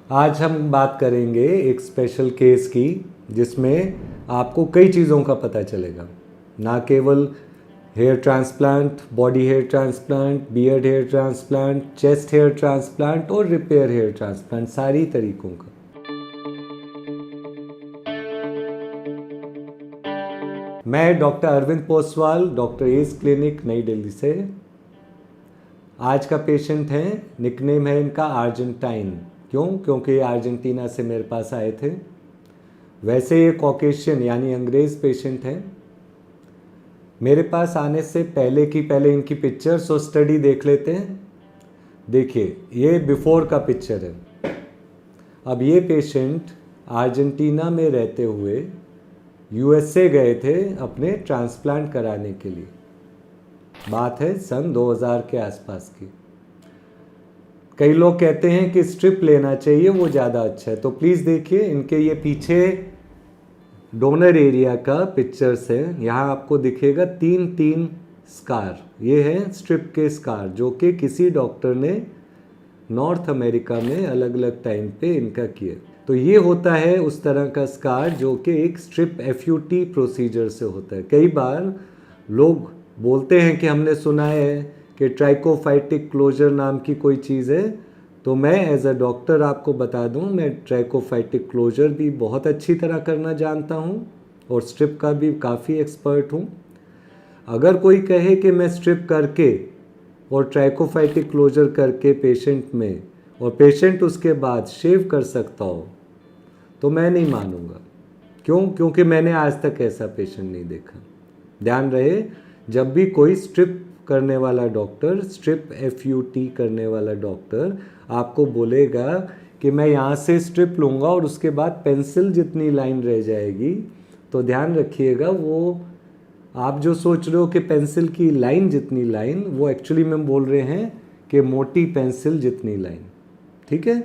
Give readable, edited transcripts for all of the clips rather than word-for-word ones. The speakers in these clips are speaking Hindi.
आज हम बात करेंगे एक स्पेशल केस की जिसमें आपको कई चीज़ों का पता चलेगा, ना केवल hair transplant, body hair transplant, beard hair transplant, chest hair transplant और रिपेयर हेयर ट्रांसप्लांट, सारी तरीकों का। मैं doctor Arvind Poswal, doctor S clinic, नई दिल्ली से। आज का पेशेंट है, निकनेम है इनका अर्जेंटाइन। क्यों? क्योंकि ये अर्जेंटीना से मेरे पास आए थे। वैसे ये कॉकेशियन यानी अंग्रेज़ पेशेंट हैं। मेरे पास आने से पहले इनकी पिक्चर्स और स्टडी देख लेते हैं। देखिए, ये बिफोर का पिक्चर है। अब ये पेशेंट अर्जेंटीना में रहते हुए यूएसए गए थे अपने ट्रांसप्लांट कराने के लिए। बात है सन 2000 के आसपास की। कई लोग कहते हैं कि स्ट्रिप लेना चाहिए, वो ज़्यादा अच्छा है। तो प्लीज़ देखिए, इनके ये पीछे डोनर एरिया का पिक्चर्स है। यहाँ आपको दिखेगा 3 स्कार। ये हैं स्ट्रिप के स्कार जो कि किसी डॉक्टर ने नॉर्थ अमेरिका में अलग अलग टाइम पे इनका किया। तो ये होता है उस तरह का स्कार जो कि एक स्ट्रिप FUT प्रोसीजर से होता है। कई बार लोग बोलते हैं कि हमने सुना है कि ट्राइकोफाइटिक क्लोजर नाम की कोई चीज़ है। तो मैं एज अ डॉक्टर आपको बता दूं, मैं ट्राइकोफाइटिक क्लोजर भी बहुत अच्छी तरह करना जानता हूं और स्ट्रिप का भी काफ़ी एक्सपर्ट हूं। अगर कोई कहे कि मैं स्ट्रिप करके और ट्राइकोफाइटिक क्लोजर करके पेशेंट में और पेशेंट उसके बाद शेव कर सकता हो, तो मैं नहीं मानूंगा। क्यों? क्योंकि मैंने आज तक ऐसा पेशेंट नहीं देखा। ध्यान रहे, जब भी कोई स्ट्रिप करने वाला डॉक्टर, स्ट्रिप FUT करने वाला डॉक्टर आपको बोलेगा कि मैं यहाँ से स्ट्रिप लूँगा और उसके बाद पेंसिल जितनी लाइन रह जाएगी, तो ध्यान रखिएगा, वो आप जो सोच रहे हो कि पेंसिल की लाइन जितनी लाइन, वो एक्चुअली में बोल रहे हैं कि मोटी पेंसिल जितनी लाइन। ठीक है।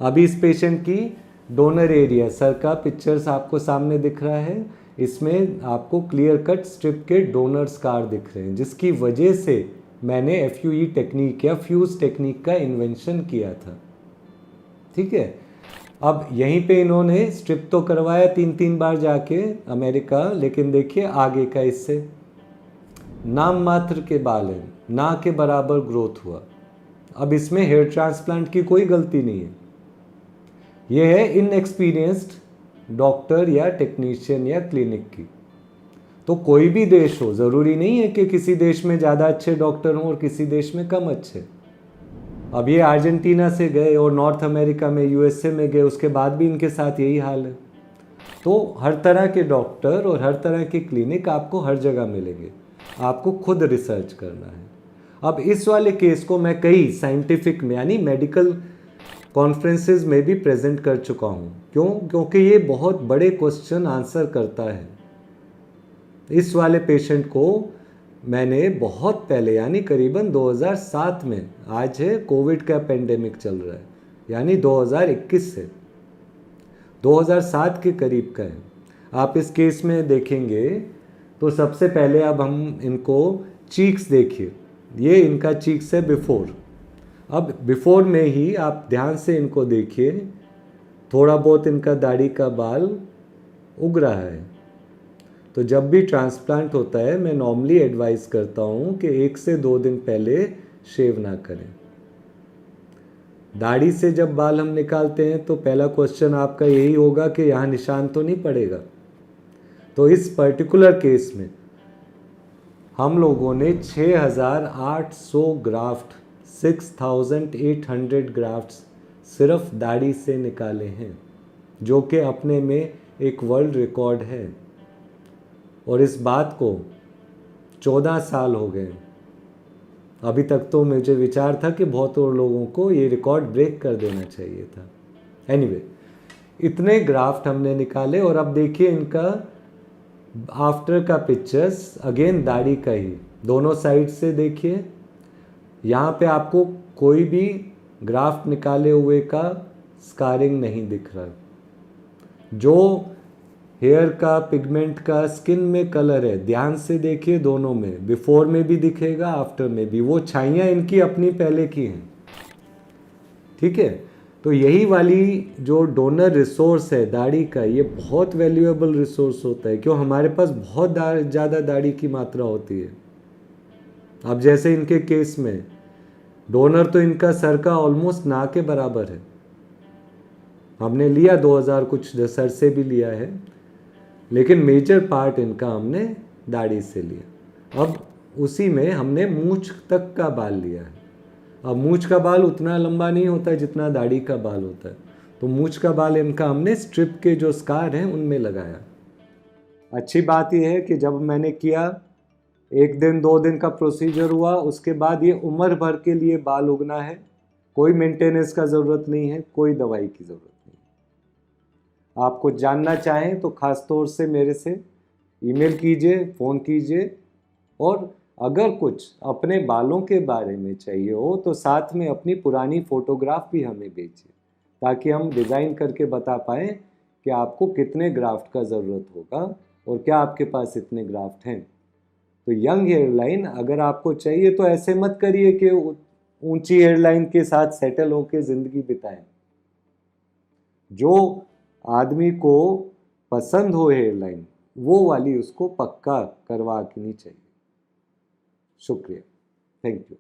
अभी इस पेशेंट की डोनर एरिया, सर का पिक्चर्स आपको सामने दिख रहा है। इसमें आपको क्लियर कट स्ट्रिप के डोनर स्कार दिख रहे हैं, जिसकी वजह से मैंने FUE टेक्निक या फ्यूज टेक्निक का इन्वेंशन किया था। ठीक है। अब यहीं पे इन्होंने स्ट्रिप तो करवाया 3 बार जाके अमेरिका, लेकिन देखिए आगे का इससे नाम मात्र के बाल हैं, ना के बराबर ग्रोथ हुआ। अब इसमें हेयर ट्रांसप्लांट की कोई गलती नहीं है। यह है इनएक्सपीरियंस्ड डॉक्टर या टेक्नीशियन या क्लिनिक की। तो कोई भी देश हो, ज़रूरी नहीं है कि किसी देश में ज़्यादा अच्छे डॉक्टर हों और किसी देश में कम अच्छे। अब ये अर्जेंटीना से गए और नॉर्थ अमेरिका में USA में गए, उसके बाद भी इनके साथ यही हाल है। तो हर तरह के डॉक्टर और हर तरह के क्लिनिक आपको हर जगह मिलेंगे, आपको खुद रिसर्च करना है। अब इस वाले केस को मैं कई साइंटिफिक में यानी मेडिकल कॉन्फ्रेंसेस में भी प्रेजेंट कर चुका हूँ। क्यों? क्योंकि ये बहुत बड़े क्वेश्चन आंसर करता है। इस वाले पेशेंट को मैंने बहुत पहले यानी करीबन 2007 में, आज है कोविड का पेंडेमिक चल रहा है, यानी 2021 से 2007 के करीब का है। आप इस केस में देखेंगे तो सबसे पहले अब हम इनको चीक्स देखिए। ये इनका चीक्स है बिफोर। अब बिफोर में ही आप ध्यान से इनको देखिए, थोड़ा बहुत इनका दाढ़ी का बाल उग रहा है। तो जब भी ट्रांसप्लांट होता है, मैं नॉर्मली एडवाइस करता हूँ कि 1 से 2 दिन पहले शेव ना करें। दाढ़ी से जब बाल हम निकालते हैं तो पहला क्वेश्चन आपका यही होगा कि यहाँ निशान तो नहीं पड़ेगा। तो इस पर्टिकुलर केस में हम लोगों ने 6800 ग्राफ्ट, 6800 ग्राफ्ट्स सिर्फ दाढ़ी से निकाले हैं, जो कि अपने में एक वर्ल्ड रिकॉर्ड है। और इस बात को 14 साल हो गए। अभी तक तो मुझे विचार था कि बहुत और लोगों को ये रिकॉर्ड ब्रेक कर देना चाहिए था। एनीवे, इतने ग्राफ्ट हमने निकाले। और अब देखिए इनका आफ्टर का पिक्चर्स, अगेन दाढ़ी का ही, दोनों साइड से देखिए। यहाँ पे आपको कोई भी ग्राफ्ट निकाले हुए का स्कारिंग नहीं दिख रहा। जो हेयर का, पिगमेंट का, स्किन में कलर है, ध्यान से देखिए, दोनों में, बिफोर में भी दिखेगा, आफ्टर में भी। वो छाइयाँ इनकी अपनी पहले की हैं। ठीक है। तो यही वाली जो डोनर रिसोर्स है दाढ़ी का, ये बहुत वैल्यूएबल रिसोर्स होता है, क्यों हमारे पास बहुत ज़्यादा दाढ़ी की मात्रा होती है। अब जैसे इनके केस में डोनर तो इनका सर का ऑलमोस्ट ना के बराबर है, हमने लिया 2000 कुछ सर से भी लिया है, लेकिन मेजर पार्ट इनका हमने दाढ़ी से लिया। अब उसी में हमने मूंछ तक का बाल लिया है। अब मूंछ का बाल उतना लंबा नहीं होता है जितना दाढ़ी का बाल होता है, तो मूंछ का बाल इनका हमने स्ट्रिप के जो स्कार हैं उनमें लगाया। अच्छी बात यह है कि जब मैंने किया, 1 दिन 2 दिन का प्रोसीजर हुआ, उसके बाद ये उम्र भर के लिए बाल उगना है, कोई मेंटेनेंस का ज़रूरत नहीं है, कोई दवाई की ज़रूरत नहीं। आप कुछ जानना चाहें तो ख़ास तौर से मेरे से ईमेल कीजिए, फ़ोन कीजिए, और अगर कुछ अपने बालों के बारे में चाहिए हो तो साथ में अपनी पुरानी फ़ोटोग्राफ भी हमें भेजिए, ताकि हम डिज़ाइन करके बता पाएँ कि आपको कितने ग्राफ्ट का ज़रूरत होगा और क्या आपके पास इतने ग्राफ्ट हैं। तो यंग हेयरलाइन अगर आपको चाहिए तो ऐसे मत करिए कि ऊंची हेयरलाइन के साथ सेटल होकर ज़िंदगी बिताएं। जो आदमी को पसंद हो हेयरलाइन, वो वाली उसको पक्का करवा के नहीं चाहिए। शुक्रिया, थैंक यू।